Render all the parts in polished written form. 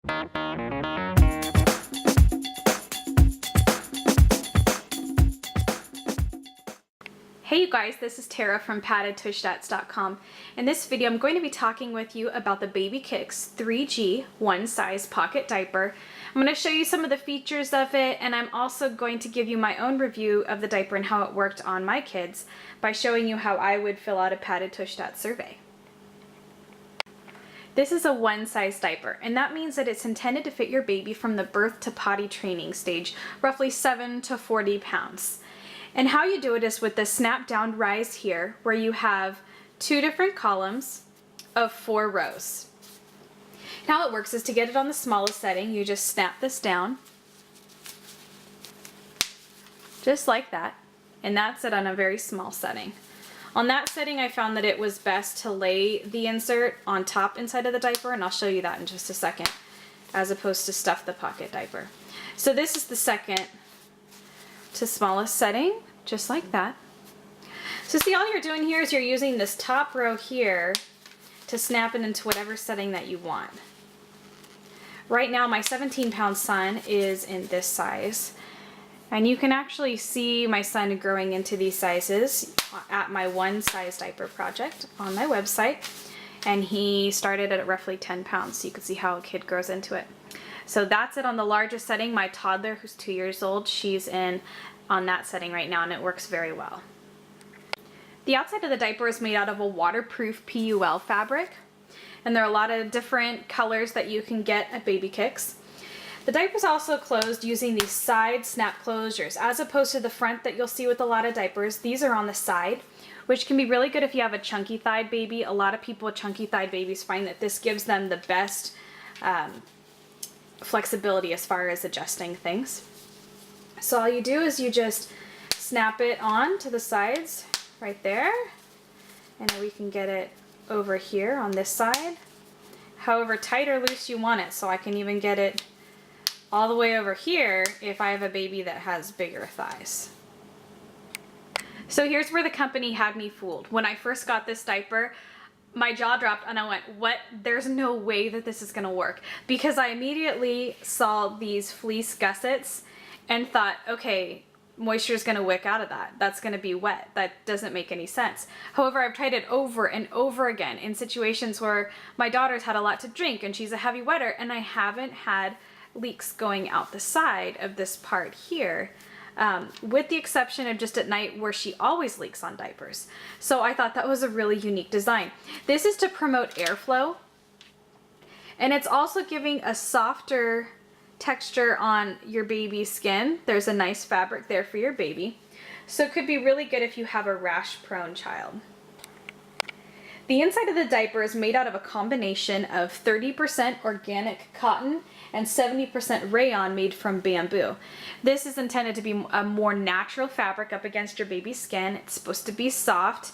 Hey you guys, this is Tara from paddedtushstats.com. In this video, I'm going to be talking with you about the BabyKicks 3G one size pocket diaper. I'm going to show you some of the features of it, and I'm also going to give you my own review of the diaper and how it worked on my kids by showing you how I would fill out a padded tush stats survey. This is a one size diaper, and that means that it's intended to fit your baby from the birth to potty training stage, roughly 7 to 40 pounds. And how you do it is with the snap down rise here, where you have 2 different columns of 4 rows. And how it works is to get it on the smallest setting, you just snap this down, just like that, and that's it on a very small setting. On that setting, I found that it was best to lay the insert on top inside of the diaper, and I'll show you that in just a second, as opposed to stuff the pocket diaper. So this is the second to smallest setting, just like that. So see, all you're doing here is you're using this top row here to snap it into whatever setting that you want. Right now my 17-pound son is in this size, and you can actually see my son growing into these sizes at my one size diaper project on my website, and he started at roughly 10 pounds, so you can see how a kid grows into it. So that's it on the largest setting. My toddler, who's 2 years old, she's in on that setting right now, and it works very well. The outside of the diaper is made out of a waterproof PUL fabric, and there are a lot of different colors that you can get at BabyKicks. The diaper is also closed using these side snap closures, as opposed to the front that you'll see with a lot of diapers. These are on the side, which can be really good if you have a chunky thighed baby. A lot of people with chunky thighed babies find that this gives them the best flexibility as far as adjusting things. So all you do is you just snap it on to the sides right there, and then we can get it over here on this side, however tight or loose you want it. So I can even get it all the way over here if I have a baby that has bigger thighs. So here's where the company had me fooled. When I first got this diaper, my jaw dropped and I went, what? There's no way that this is gonna work, because I immediately saw these fleece gussets and thought, okay, moisture is gonna wick out of that. That's gonna be wet. That doesn't make any sense. However, I've tried it over and over again in situations where my daughter's had a lot to drink and she's a heavy wetter, and I haven't had leaks going out the side of this part here, with the exception of just at night where she always leaks on diapers. So I thought that was a really unique design. This is to promote airflow, and it's also giving a softer texture on your baby's skin. There's a nice fabric there for your baby. So it could be really good if you have a rash prone child. The inside of the diaper is made out of a combination of 30% organic cotton and 70% rayon made from bamboo. This is intended to be a more natural fabric up against your baby's skin. It's supposed to be soft.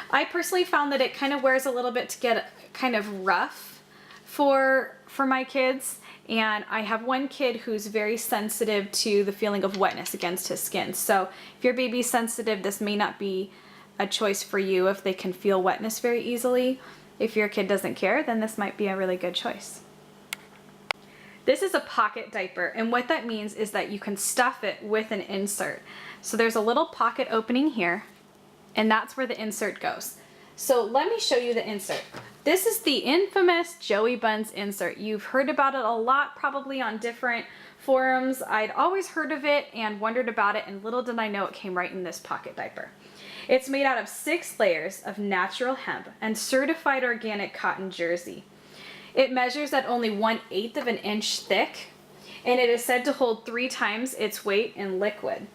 I personally found that it kind of wears a little bit to get kind of rough for my kids, and I have one kid who's very sensitive to the feeling of wetness against his skin. So if your baby's sensitive, this may not be a choice for you if they can feel wetness very easily. If your kid doesn't care, then this might be a really good choice. This is a pocket diaper, and what that means is that you can stuff it with an insert. So there's a little pocket opening here, and that's where the insert goes. So let me show you the insert. This is the infamous Joey Buns insert. You've heard about it a lot, probably on different forums. I'd always heard of it and wondered about it, and little did I know it came right in this pocket diaper. It's made out of 6 layers of natural hemp and certified organic cotton jersey. It measures at only 1/8 of an inch thick, and it is said to hold 3 times its weight in liquid.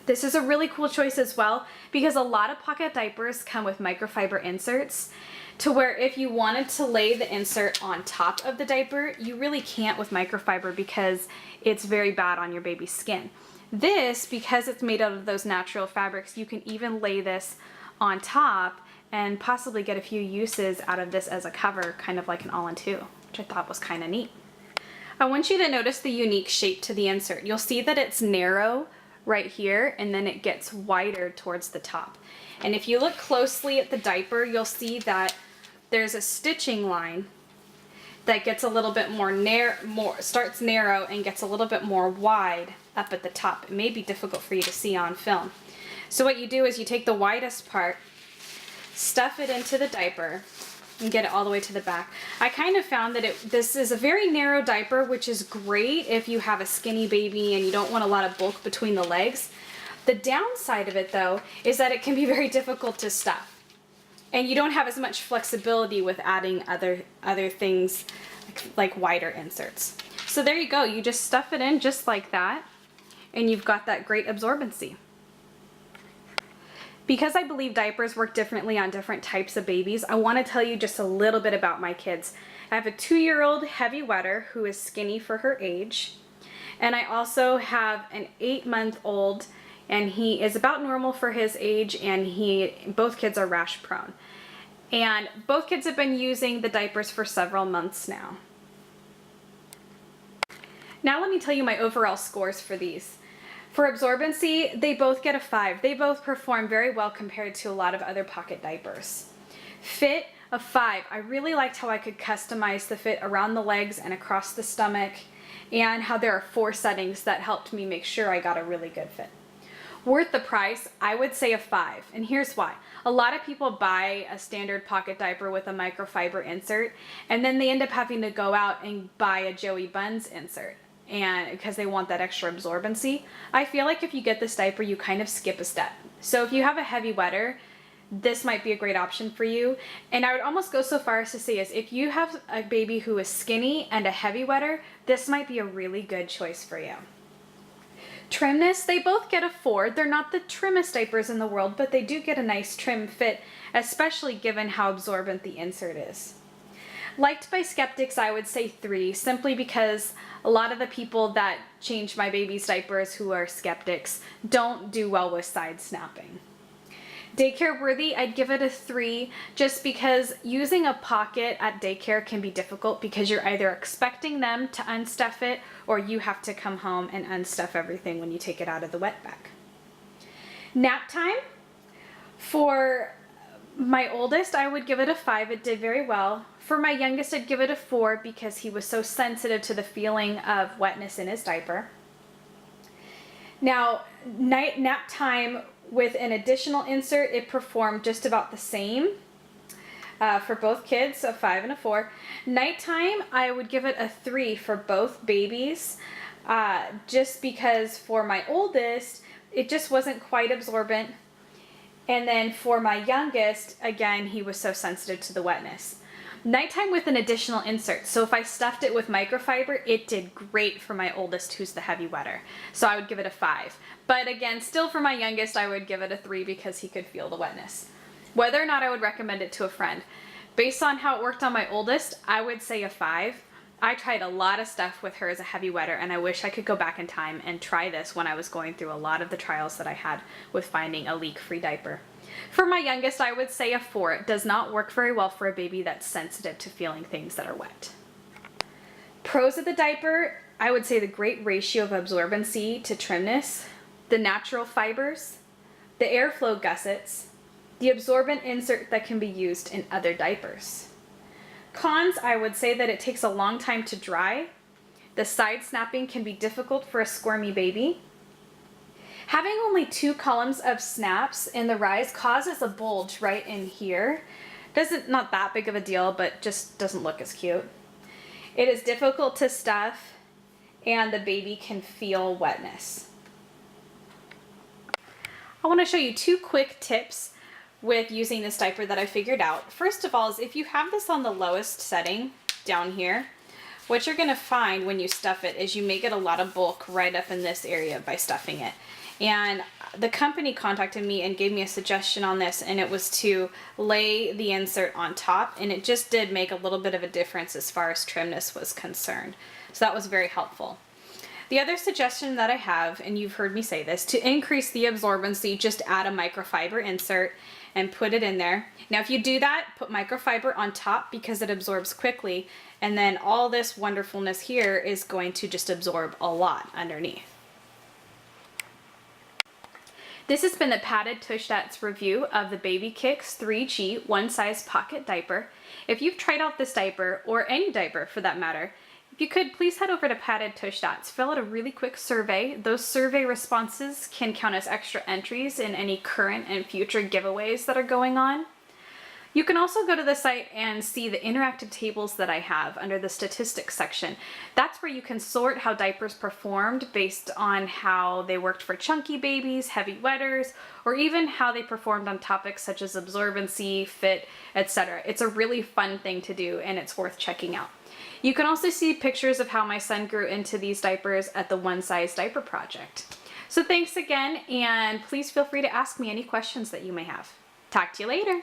This is a really cool choice as well, because a lot of pocket diapers come with microfiber inserts, to where if you wanted to lay the insert on top of the diaper, you really can't with microfiber because it's very bad on your baby's skin. This, because it's made out of those natural fabrics, you can even lay this on top and possibly get a few uses out of this as a cover, kind of like an all-in-two, which I thought was kind of neat. I want you to notice the unique shape to the insert. You'll see that it's narrow right here, and then it gets wider towards the top. And if you look closely at the diaper, you'll see that there's a stitching line that gets a little bit more starts narrow and gets a little bit more wide up at the top. It may be difficult for you to see on film. So what you do is you take the widest part, stuff it into the diaper, and get it all the way to the back. I kind of found that this is a very narrow diaper, which is great if you have a skinny baby and you don't want a lot of bulk between the legs. The downside of it though is that it can be very difficult to stuff. And you don't have as much flexibility with adding other things like wider inserts. So there you go, you just stuff it in just like that, and you've got that great absorbency. Because I believe diapers work differently on different types of babies, I want to tell you just a little bit about my kids. I have a 2-year-old heavy wetter who is skinny for her age, and I also have an 8-month-old, and he is about normal for his age, and both kids are rash prone. And both kids have been using the diapers for several months now. Now let me tell you my overall scores for these. For absorbency, they both get a 5. They both perform very well compared to a lot of other pocket diapers. Fit, a 5. I really liked how I could customize the fit around the legs and across the stomach, and how there are 4 settings that helped me make sure I got a really good fit. Worth the price, I would say a 5, and here's why. A lot of people buy a standard pocket diaper with a microfiber insert, and then they end up having to go out and buy a Joey Buns insert, and because they want that extra absorbency. I feel like if you get this diaper, you kind of skip a step. So if you have a heavy wetter, this might be a great option for you. And I would almost go so far as to say is if you have a baby who is skinny and a heavy wetter, this might be a really good choice for you. Trimness, they both get a 4. They're not the trimmest diapers in the world, but they do get a nice trim fit, especially given how absorbent the insert is. Liked by skeptics, I would say 3, simply because a lot of the people that change my baby's diapers who are skeptics don't do well with side snapping. Daycare worthy, I'd give it a 3, just because using a pocket at daycare can be difficult because you're either expecting them to unstuff it or you have to come home and unstuff everything when you take it out of the wet bag. Nap time, for my oldest, I would give it a 5. It did very well. For my youngest, I'd give it a 4 because he was so sensitive to the feeling of wetness in his diaper. Now, nap time with an additional insert, it performed just about the same for both kids, a 5 and a 4. Nighttime, I would give it a 3 for both babies, just because for my oldest, it just wasn't quite absorbent. And then for my youngest, again, he was so sensitive to the wetness. Nighttime with an additional insert. So if I stuffed it with microfiber, it did great for my oldest, who's the heavy wetter. So I would give it a 5. But again, still for my youngest, I would give it a 3 because he could feel the wetness. Whether or not I would recommend it to a friend, based on how it worked on my oldest, I would say a 5. I tried a lot of stuff with her as a heavy wetter, and I wish I could go back in time and try this when I was going through a lot of the trials that I had with finding a leak-free diaper. For my youngest, I would say a 4. It does not work very well for a baby that's sensitive to feeling things that are wet. Pros of the diaper, I would say the great ratio of absorbency to trimness, the natural fibers, the airflow gussets, the absorbent insert that can be used in other diapers. Cons, I would say that it takes a long time to dry. The side snapping can be difficult for a squirmy baby. Having only 2 columns of snaps in the rise causes a bulge right in here. Not that big of a deal, but just doesn't look as cute. It is difficult to stuff, and the baby can feel wetness. I want to show you 2 quick tips with using this diaper that I figured out. First of all is if you have this on the lowest setting down here, what you're going to find when you stuff it is you may get a lot of bulk right up in this area by stuffing it. And the company contacted me and gave me a suggestion on this, and it was to lay the insert on top, and it just did make a little bit of a difference as far as trimness was concerned. So that was very helpful. The other suggestion that I have, and you've heard me say this, to increase the absorbency, just add a microfiber insert and put it in there. Now if you do that, put microfiber on top because it absorbs quickly, and then all this wonderfulness here is going to just absorb a lot underneath. This has been the Padded Tush Stats review of the BabyKicks 3G One Size Pocket Diaper. If you've tried out this diaper, or any diaper for that matter, if you could, please head over to Padded Tush Stats, fill out a really quick survey. Those survey responses can count as extra entries in any current and future giveaways that are going on. You can also go to the site and see the interactive tables that I have under the statistics section. That's where you can sort how diapers performed based on how they worked for chunky babies, heavy wetters, or even how they performed on topics such as absorbency, fit, etc. It's a really fun thing to do and it's worth checking out. You can also see pictures of how my son grew into these diapers at the One Size Diaper Project. So thanks again, and please feel free to ask me any questions that you may have. Talk to you later.